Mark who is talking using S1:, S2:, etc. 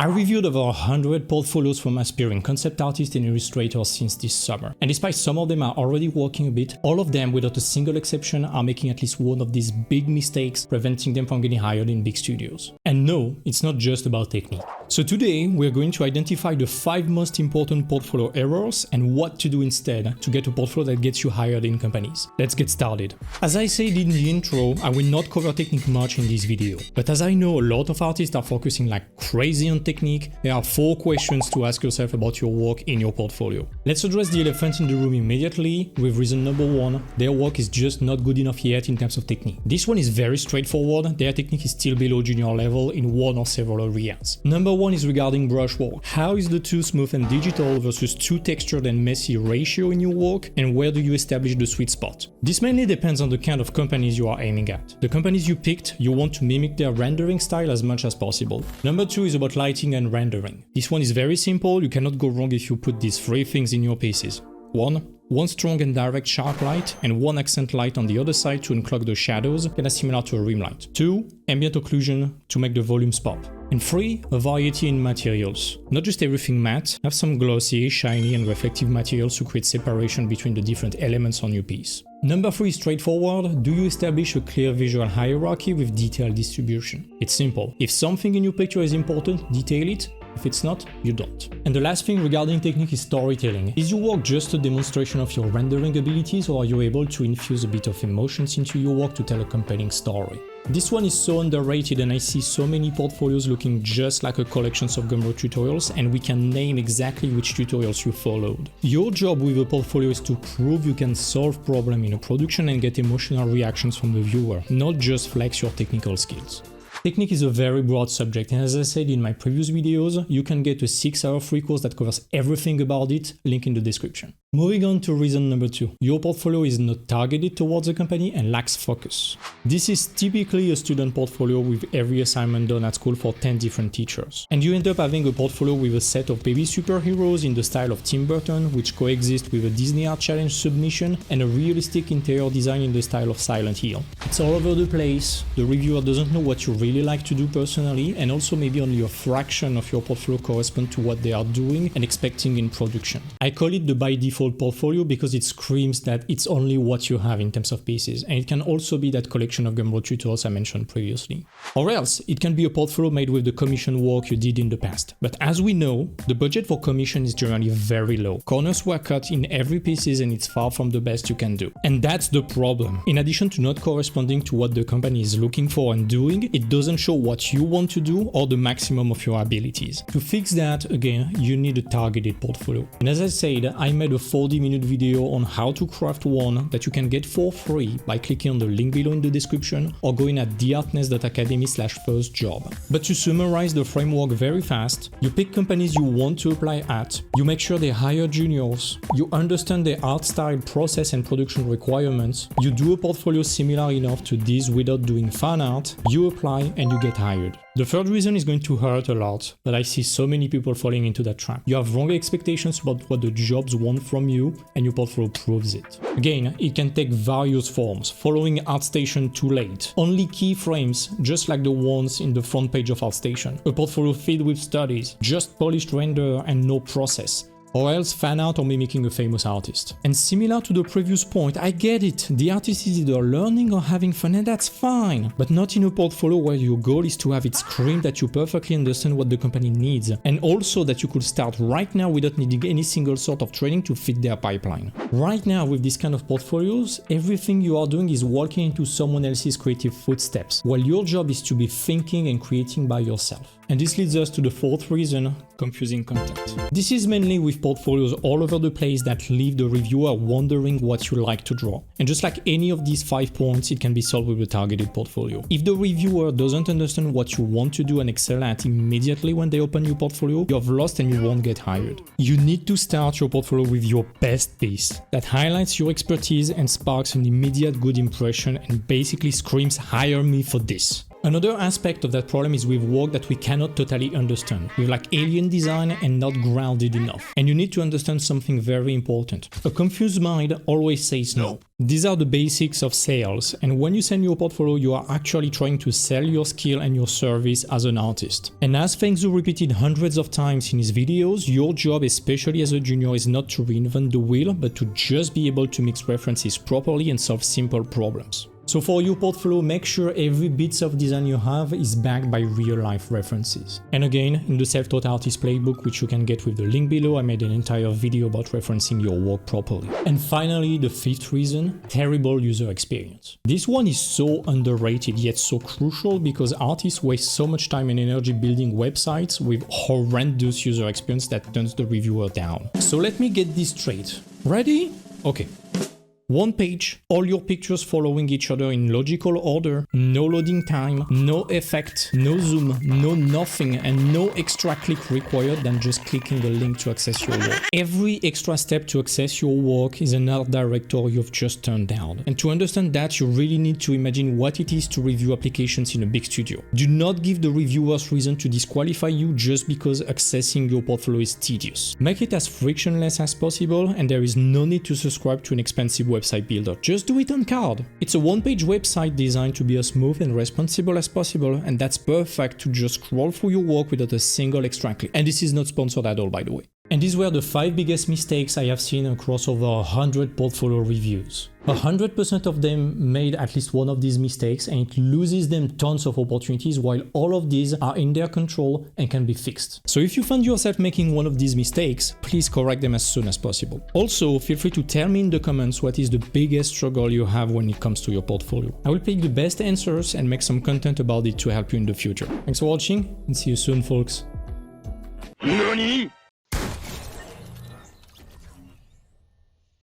S1: I reviewed over 100 portfolios from aspiring concept artists and illustrators since this summer, and despite some of them are already working a bit, all of them without a single exception are making at least one of these big mistakes, preventing them from getting hired in big studios. And no, it's not just about technique. So today we're going to identify the 5 most important portfolio errors and what to do instead to get a portfolio that gets you hired in companies. Let's get started. As I said in the intro, I will not cover technique much in this video, but as I know a lot of artists are focusing like crazy on technique, there are 4 questions to ask yourself about your work in your portfolio. Let's address the elephant in the room immediately with reason number 1, their work is just not good enough yet in terms of technique. This one is very straightforward, their technique is still below junior level in one or several areas. Number 1 is regarding brushwork. How is the too smooth and digital versus too textured and messy ratio in your work, and where do you establish the sweet spot? This mainly depends on the kind of companies you are aiming at. The companies you picked, you want to mimic their rendering style as much as possible. Number 2 is about lighting and rendering. This one is very simple, you cannot go wrong if you put these 3 things in your pieces. 1 strong and direct sharp light, and 1 accent light on the other side to unclog the shadows, kind of similar to a rim light. 2 ambient occlusion to make the volumes pop. And 3 a variety in materials. Not just everything matte, have some glossy, shiny and reflective materials to create separation between the different elements on your piece. Number 3 is straightforward. Do you establish a clear visual hierarchy with detailed distribution? It's simple. If something in your picture is important, detail it. If it's not, you don't. And the last thing regarding technique is storytelling. Is your work just a demonstration of your rendering abilities, or are you able to infuse a bit of emotions into your work to tell a compelling story? This one is so underrated, and I see so many portfolios looking just like a collection of Gumroad tutorials, and we can name exactly which tutorials you followed. Your job with a portfolio is to prove you can solve problems in a production and get emotional reactions from the viewer, not just flex your technical skills. Technique is a very broad subject, and as I said in my previous videos, you can get a 6-hour free course that covers everything about it, link in the description. Moving on to reason number 2. Your portfolio is not targeted towards a company and lacks focus. This is typically a student portfolio with every assignment done at school for 10 different teachers. And you end up having a portfolio with a set of baby superheroes in the style of Tim Burton, which coexist with a Disney Art Challenge submission and a realistic interior design in the style of Silent Hill. It's all over the place, the reviewer doesn't know what you really like to do personally, and also maybe only a fraction of your portfolio correspond to what they are doing and expecting in production. I call it the by default portfolio because it screams that it's only what you have in terms of pieces, and it can also be that collection of Gumroad tutorials I mentioned previously. Or else, it can be a portfolio made with the commission work you did in the past. But as we know, the budget for commission is generally very low. Corners were cut in every pieces and it's far from the best you can do. And that's the problem. In addition to not corresponding to what the company is looking for and doing, it doesn't show what you want to do or the maximum of your abilities. To fix that, again, you need a targeted portfolio. And as I said, I made a 40-minute video on how to craft one that you can get for free by clicking on the link below in the description or going at theartnest.academy/firstjob. But to summarize the framework very fast, you pick companies you want to apply at, you make sure they hire juniors, you understand their art style, process and production requirements, you do a portfolio similar enough to this without doing fan art, you apply and you get hired. The third reason is going to hurt a lot, but I see so many people falling into that trap. You have wrong expectations about what the jobs want from you, and your portfolio proves it. Again, it can take various forms, following ArtStation too late, only keyframes, just like the ones in the front page of ArtStation, a portfolio filled with studies, just polished render and no process. Or else fan art or mimicking a famous artist. And similar to the previous point, I get it, the artist is either learning or having fun, and that's fine, but not in a portfolio where your goal is to have it scream that you perfectly understand what the company needs, and also that you could start right now without needing any single sort of training to fit their pipeline. Right now with this kind of portfolios, everything you are doing is walking into someone else's creative footsteps, while your job is to be thinking and creating by yourself. And this leads us to the 4th reason, confusing content. This is mainly with portfolios all over the place that leave the reviewer wondering what you like to draw. And just like any of these 5 points, it can be solved with a targeted portfolio. If the reviewer doesn't understand what you want to do and excel at immediately when they open your portfolio, you have lost and you won't get hired. You need to start your portfolio with your best piece that highlights your expertise and sparks an immediate good impression and basically screams, "Hire me for this." Another aspect of that problem is with work that we cannot totally understand, with like alien design and not grounded enough. And you need to understand something very important. A confused mind always says no. These are the basics of sales, and when you send your portfolio, you are actually trying to sell your skill and your service as an artist. And as Fengzu repeated hundreds of times in his videos, your job, especially as a junior, is not to reinvent the wheel, but to just be able to mix references properly and solve simple problems. So for your portfolio, make sure every bit of design you have is backed by real-life references. And again, in the Self-Taught Artist Playbook, which you can get with the link below, I made an entire video about referencing your work properly. And finally, the fifth reason, terrible user experience. This one is so underrated yet so crucial because artists waste so much time and energy building websites with horrendous user experience that turns the reviewer down. So let me get this straight. Ready? Okay. One page, all your pictures following each other in logical order, no loading time, no effect, no zoom, no nothing, and no extra click required than just clicking the link to access your work. Every extra step to access your work is an art director you've just turned down. And to understand that, you really need to imagine what it is to review applications in a big studio. Do not give the reviewers reason to disqualify you just because accessing your portfolio is tedious. Make it as frictionless as possible, and there is no need to subscribe to an expensive website builder. Just do it on card. It's a one-page website designed to be as smooth and responsible as possible, and that's perfect to just scroll through your work without a single extra click. And this is not sponsored at all, by the way. And these were the 5 biggest mistakes I have seen across over 100 portfolio reviews. 100% of them made at least one of these mistakes, and it loses them tons of opportunities, while all of these are in their control and can be fixed. So if you find yourself making one of these mistakes, please correct them as soon as possible. Also, feel free to tell me in the comments what is the biggest struggle you have when it comes to your portfolio. I will pick the best answers and make some content about it to help you in the future. Thanks for watching, and see you soon, folks.
S2: NANI?!